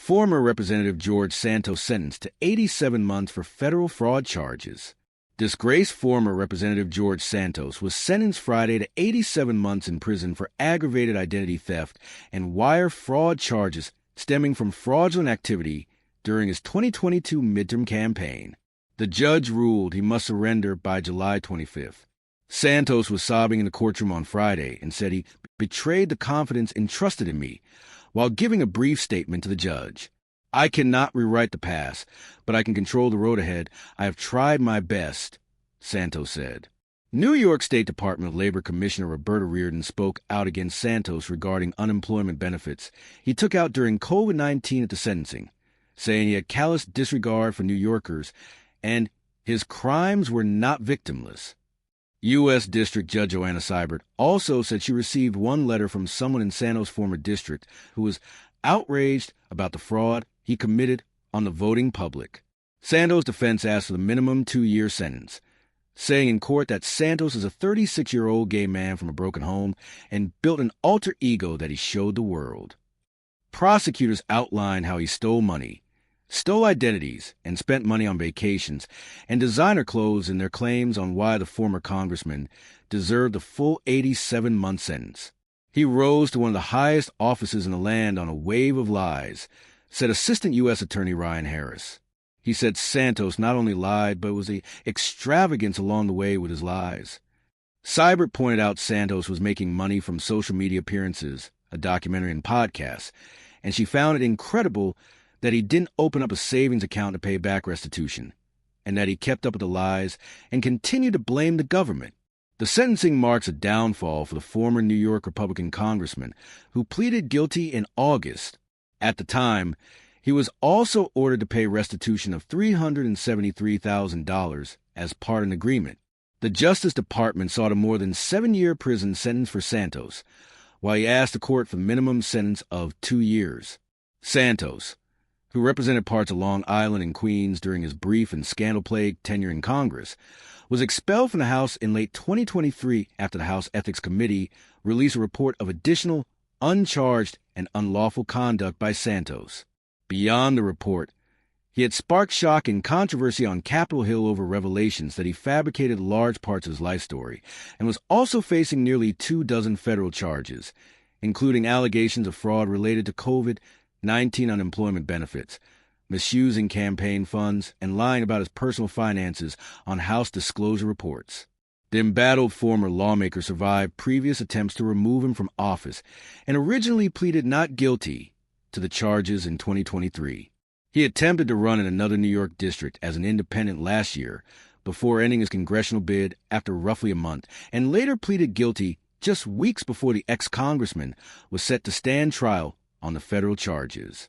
Former Representative George Santos sentenced to 87 months for federal fraud charges. Disgraced former Representative George Santos was sentenced Friday to 87 months in prison for aggravated identity theft and wire fraud charges stemming from fraudulent activity during his 2022 midterm campaign. The judge ruled he must surrender by July 25th. Santos was sobbing in the courtroom on Friday and said he betrayed the confidence entrusted in me while giving a brief statement to the judge. I cannot rewrite the past, but I can control the road ahead. I have tried my best, Santos said. New York State Department of Labor Commissioner Roberta Reardon spoke out against Santos regarding unemployment benefits he took out during COVID-19 at the sentencing, saying he had callous disregard for New Yorkers and his crimes were not victimless. U.S. District Judge Joanna Seibert also said she received one letter from someone in Santos' former district who was outraged about the fraud he committed on the voting public. Santos' defense asked for the minimum 2-year sentence, saying in court that Santos is a 36-year-old gay man from a broken home and built an alter ego that he showed the world. Prosecutors outlined how he stole money, stole identities, and spent money on vacations and designer clothes in their claims on why the former congressman deserved a full 87-month sentence. He rose to one of the highest offices in the land on a wave of lies, said Assistant U.S. Attorney Ryan Harris. He said Santos not only lied, but was an extravagance along the way with his lies. Seibert pointed out Santos was making money from social media appearances, a documentary and podcasts, and she found it incredible that he didn't open up a savings account to pay back restitution, and that he kept up with the lies and continued to blame the government. The sentencing marks a downfall for the former New York Republican congressman who pleaded guilty in August. At the time, he was also ordered to pay restitution of $373,000 as part of an agreement. The Justice Department sought a more than 7-year prison sentence for Santos, while he asked the court for a minimum sentence of 2 years. Santos, who represented parts of Long Island and Queens during his brief and scandal-plagued tenure in Congress, was expelled from the House in late 2023 after the House Ethics Committee released a report of additional uncharged and unlawful conduct by Santos. Beyond the report, he had sparked shock and controversy on Capitol Hill over revelations that he fabricated large parts of his life story and was also facing nearly 24 federal charges, including allegations of fraud related to COVID-19 unemployment benefits, misusing campaign funds, and lying about his personal finances on House disclosure reports. The embattled former lawmaker survived previous attempts to remove him from office and originally pleaded not guilty to the charges in 2023. He attempted to run in another New York district as an independent last year before ending his congressional bid after roughly a month, and later pleaded guilty just weeks before the ex-congressman was set to stand trial on the federal charges.